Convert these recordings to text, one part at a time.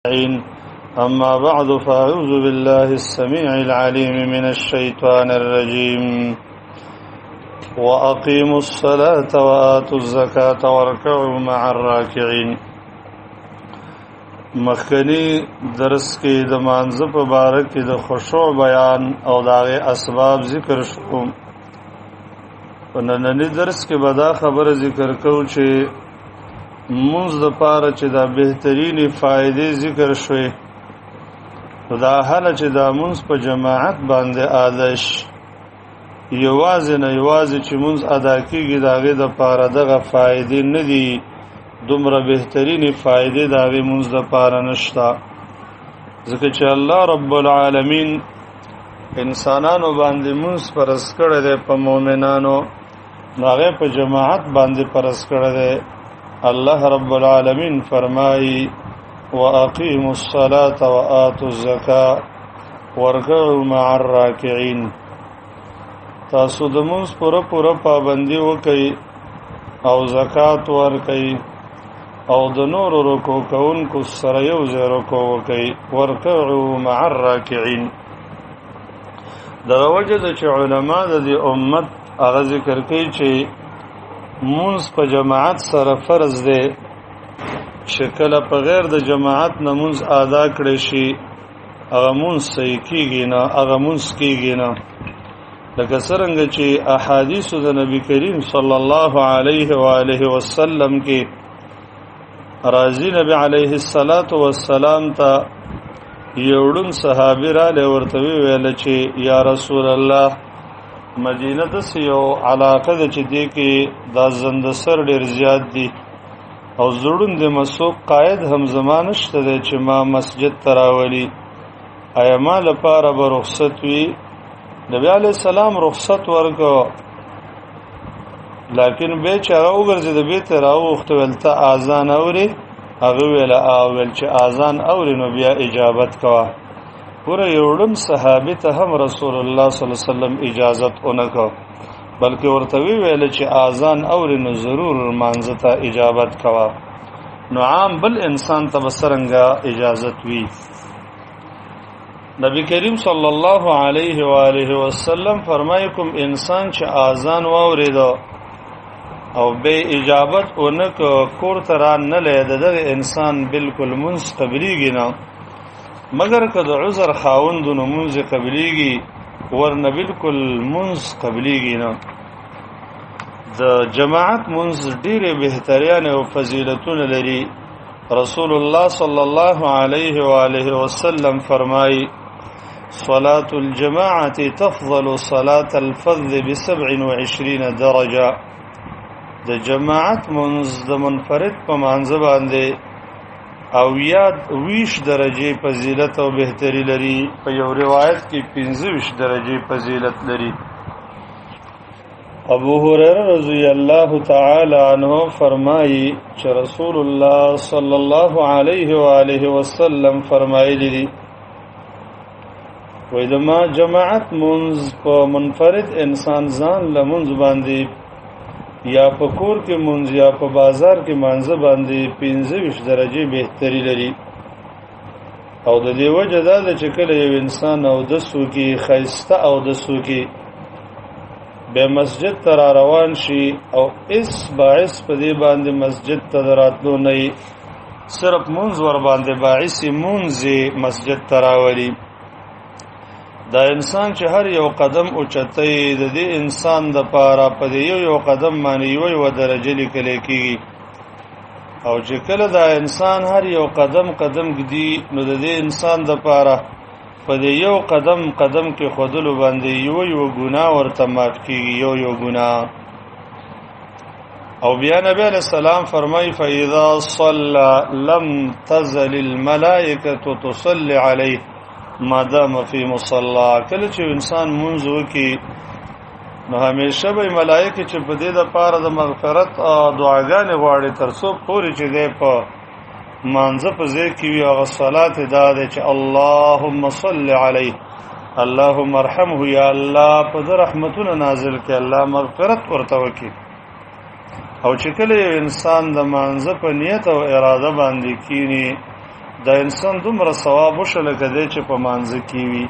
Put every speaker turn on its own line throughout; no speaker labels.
أما بعد فأعوذ بالله السميع العليم من الشيطان الرجيم وأقيموا الصلاة وآتوا الزكاة واركعوا مع الراكعين. مخکنی درس کې د مانځه په باره کې د خشوع بیان او د هغې اسباب ذکر شو. په ننني درس کې به دا خبره ذکر کوو چې مونږ د پاره چې دا بهترینې فائدې ذکر شوې، دا حاله چې دا مونږ په جماعت باندې آدش یوازې نه یوازې چې مونږ ادا کېږي د هغې د پاره دغه فائدې نه دي، دومره بهترینې فائدې د هغې مونږ د پاره نشته، ځکه چې الله رب العالمین انسانانو باندې مونږ فرض کړی دی، په مؤمنانو د هغې په جماعت باندې فرض کړی دی. الله رب العالمین فرمایي وَأَقِيمُوا الصَّلَاةَ وَآتُوا الزَّكَاةَ وَارْكَعُوا مَعَ الرَّاكِعِينَ. تاسو د مونځ پوره پابندي وکئ او زکات ورکئ او د نورو رکوع کوونکو سره یو ځای رکوع وکئ. وَارْكَعُوا مَعَ الرَّاكِعِينَ. دغه وجه ده چې علما د دې امت هغه ذکر کوي چې مونځ په جماعت سره فرض دی، چې کله په غیر د جماعت نه مونځ ادا کړی شي هغه مونځ صحیح کېږي نه، هغه مونځ کېږي نه. لکه څرنګه چې احادیثو د نبی کریم صلی الله علیه و آله وسلم کې راځي، نبی علیه السلام ته یو ړوند صحابي رالی، ورته وویل چې یا رسول الله، مدینه داسې یو علاقه ده چې دې کې دا زندسر ډېر زیات دي او زړون د مسوق قاید هم زما نشته دی چې ما مسجد ته راولي، آیا ما لپاره به رخصت وي؟ نبی علیه السلام رخصت ورکړ، لیکن بیا چې هغه وګرځېد بېرته یې راوغوښته، ویل ته اذان اورې؟ هغه ویل ویل چې اذان اورې نو بیا اجابت کوه. پوره یو ړوند صحابي ته هم رسول الله صلی الله علیه وسلم اجازت اونکړ، بلکې ورته ویل چې اذان اورې نو ضرور مانځه ته اجابت کوه. نو عام بل انسان ته به څرنګه اجازت وي؟ نبی کریم صلی الله علیه و آله وسلم فرمایي کوم انسان چې اذان واورېده او به اجابت اونکړ، کور ته راننلی، د دغه انسان بالکل مونځ قبلیږي نه، مگر که د عذر خاوند نو مونځ قبلیږي، ورنه بالکل مونځ قبلیږي نه. د جماعت مونځ ډېرې بهتریانې او فضیلتونه لري. رسول الله صلی الله علیه و آله وسلم فرمایي صلاة الجماعة تفضل صلاة الفذ ب27 درجه. د جماعت مونځ د منفرد په مانځه باندې او یاد 20 درجه فضیلت او بهتری لري، په یو روایت کې 25 درجه فضیلت لري. ابو هريره رضی الله تعالی عنہ فرمایي چې رسول الله صلی الله علیه و آله وسلم فرمایلی دي، وای د ما جماعت مونځ په منفرد انسان ځان لمونځ باندې یا په کور کې مونځ یا په بازار کې مانځه باندې 25 درجه بهتري لري. او د دې وجه دا ده چې کله یو انسان اودس وکړي، ښایسته اودس وکړي، به مسجد ته را روان شي او اس باعث په دې باندې مسجد ته راتلو نه وي، صرف مونځ ور باندې باعث مونځ مسجد ته راولي. دا انسان چې هر یو قدم اوچتای، د دې انسان د پاره په دې یو قدم باندې یو درجه لیکل کېږي، او چې کله دا انسان هر یو قدم ګدي، نو د دې انسان د پاره په دې یو قدم کې خودلو باندې یو ګناه ورته معاف کېږي، یو ګناه. او بیا نبی علیہ السلام فرمایي فاذا صلى لم تزل الملائکه تصلي علیه ما دام فی مصلا. کله چې انسان مونځ وکړي نو همیشه به ملائکه چې په دې د پاره د مغفرت او دعاګانې غواړي، تر څو پورې چې دی په مانځه په ځای کې وي. هغه صلات دا دی چې اللهم صل علیه، اللهم ارحمه، یا الله په ده رحمتونه نازل کړي، الله مغفرت ورته وکړي. او چې کله یو انسان د مانځه په نیت او اراده باندې کینی، د انسان دومره ثواب وشو لکه دی چې په مانځه کې وي.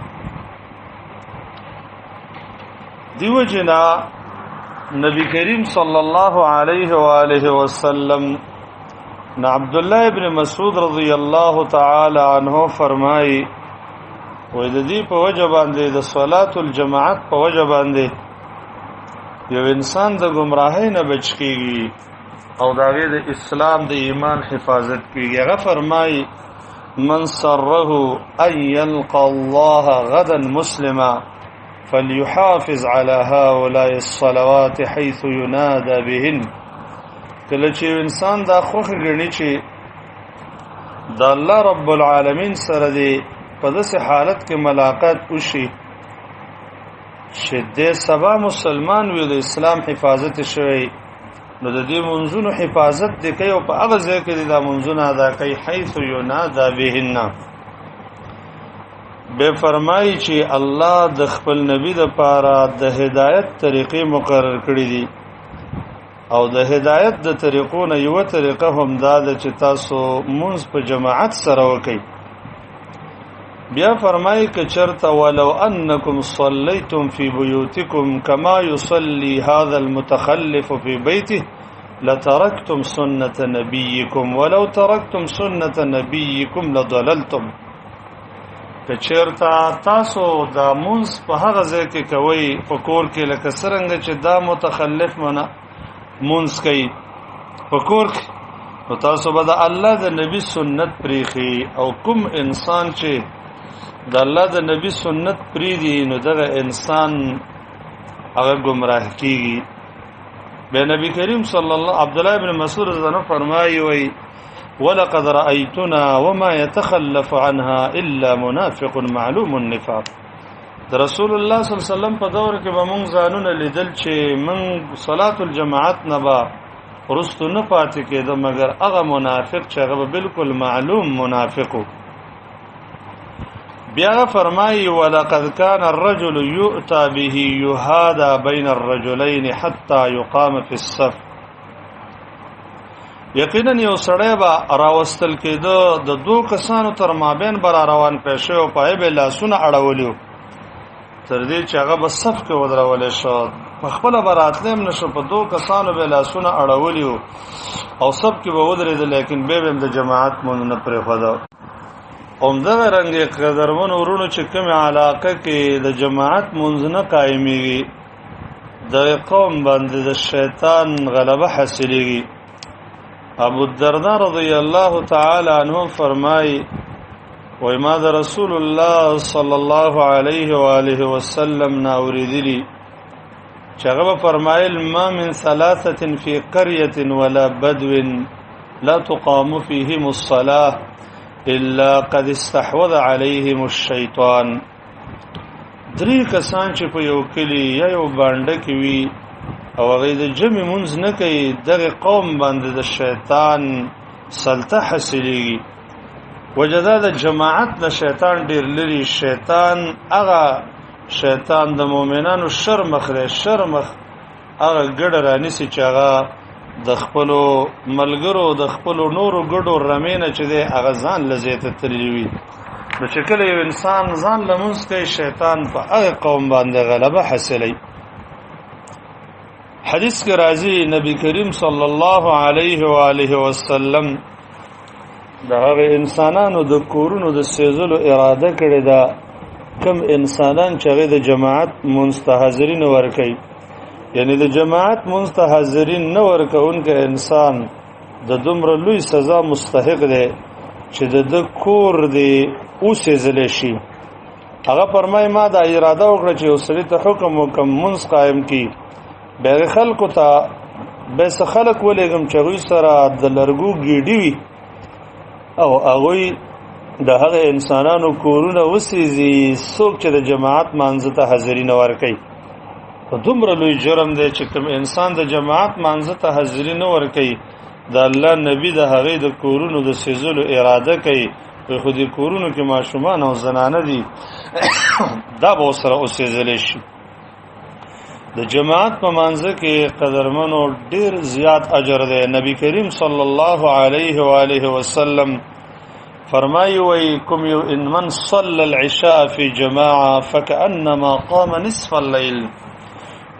دیو جنا نبی کریم صلی الله علیه و آله وسلم نا عبد الله ابن مسعود رضی الله تعالی عنہ فرمایي وې د دې په وجه باندې د صلات الجماعت په وجه باندې یو انسان د گمراهۍ نه بچ کیږي او داغه د اسلام د ایمان حفاظت کیږي. هغه فرمایي من سره ان يلقى الله غدا مسلما فليحافظ على هؤلاء الصلوات حيث ينادى بهن. کله چې انسان دا خوخه غني چې د الله رب العالمین سره دی په داسې حالت کې ملاقات وشي چې د سبا مسلمان وي د اسلام حفاظت شوی نو د دې منځونو حفاظت د کوي او په هغه ځای کې د منځونو ادا کوي حيث ينادى بهن. به فرمایي چې الله د خپل نبی د پاره د هدایت طریقې مقرر کړې دي او د هدایت د طریقو نه یو طریقه هم دا ده چې تاسو منځ په جماعت سره وکړئ. بیا فرمایي که چرته ولو انکم صلیتم فی بیوتکم کما یصلی هذا المتخلف فی بیته لترکتم سنة نبیکم ولو ترکتم سنة نبیکم لضللتم. که چرته تاسو دا منځ په هغه ځای کې کوئ په کور کې لکه څرنګه چې دا متخلف منځ کوي په کور کې نو تاسو به د الله د نبی سنت پریخي او کوم انسان چې د الله د نبی سنت پریدي نو دغه انسان هغه گمراه کیږي. به نبی کریم صلی الله عبد الله ابن مسعود رضی الله عنه فرمایي وي ولقد رأيتنا وما يتخلف عنها الا منافق معلوم النفاق. د رسول الله صلی الله علیه وسلم په دور کې به مونږ ځانونه لیدل چې مونږ صلات الجماعت نه با ورستو نه پاتې کېده مګر هغه منافق چې هغه بالکل معلوم منافقو. بیا فرمایي ولقد كان الرجل يؤتى به يهادى بين الرجلين حتى يقام في الصف. یقینا یو سړی به راوستل کېده د دوه کسانو تر مابین بر روان پېښه او پای به لاسونه اړولیو تر دې چې هغه به صف کې ودرول شو په خپل براتلم نشو په دوه کسانو به لاسونه اړولیو او صف کې به ودرېد لیکن به هم د جماعت مونږ نه پرې خدا اومدغه رنګ قدرمن ورونو چې کوم علاقه کې د جماعت مونږ نه قائميږي د قوم باندې د شیطان غلبه حاصلېږي. ابو الدرداء رضی الله تعالی عنہ فرمای وای ما د رسول الله صلی الله علیه و آله وسلم ناوریدلی چې هغه فرمایل ما من ثلاثه فی قريه ولا بدو لا تقام فيهم الصلاه الا قد استحوذ عليهم الشیطان. درې کسان چې په یو کلی یا یو باندې کې وي او هغه د جمع منځ نه کوي دغه قوم باندې د شیطان سلطه حاصلېږي. وجدا د جماعت د شیطان ډیر لري. شیطان هغه شیطان د مؤمنانو شرمخ لري شرمخ هغه ګډ رانیسي چې هغه د خپل ملګرو د خپل نورو ګډو رمینه چې د هغه ځان لزیت تلوي نو چې کله یو انسان ځان لمونځ کوي شیطان په هغه قوم باندې غلبه حاصلوي. حدیث کې راځي نبی کریم صلی الله علیه و آله وسلم دغه انسانانو د کورونو د سيزلو اراده کړې ده کم انسانان چې د جماعت منستحضرین ورکي یعنی د جماعت منستحضرین نه ورکونکي انسان د دومره لوی سزا مستحق دی چې د کور دی او سيزل شي. هغه فرمای ما د اراده وکړه چې اوسري ته حکم وکم منس قائم کی به خلکو ته به خلک ولېګم چې غوي سره د لرګو ګیډي وي او هغه د هغه انسانانو کورونه وسېږي څوک چې د جماعت مانځه ته حاضرین ورکي. په دومره لوی جرم دی چې کوم انسان د جماعت مانځه ته حاضرین ورکي د الله نبی د هغه د کورونو د سيزلو اراده کوي خو دې کورونو کې ماشومان او زنانه دي دا به سره وسېځل شي. د جماعت په مانځه کې قدرمنو ډیر زیات اجر دی. نبی کریم صلی الله علیه و آله وسلم فرمایي وای کوم یو ان من صلى العشاء في جماعه فكانما قام نصف الليل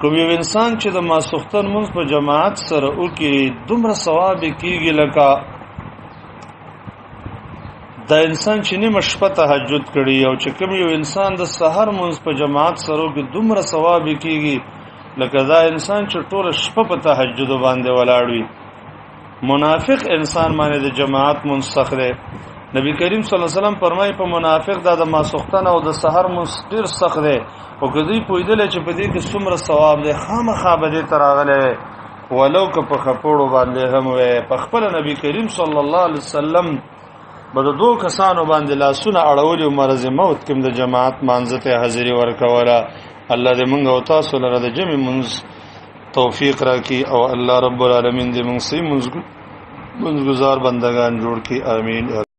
کوم یو انسان چې د ماسختن منځ په جماعت سره وکي دومره ثواب کیږي لکه دا انسان چې نیمه شپه تهجد کړي او چې کوم یو انسان د سحر منځ په جماعت سره وکي دومره ثواب کیږي لکه دا انسان چې ټول شپه په تهجد باندې ولاړ وي منافق انسان باندې د جماعت منسخ دی نبی کریم صلی الله علیه وسلم فرمایي په منافق دا د ماسختن او د سحر منستر سخت دی او کدی پویدل چې په دې کې څومره ثواب دی خامخا به دې تراغله ولو که په خپړو باندې هم وي په خپل نبی کریم صلی الله علیه وسلم بده دوه کسانو باندې لاسونه اړول او مرز موت کوم د جماعت مانځته حاضری ورکوله الله دې موږ او تاسو لره د جمع منځ توفیق راکړي او الله رب العالمین دې موږ سي منځ گزار بندگان جوړ کړي امين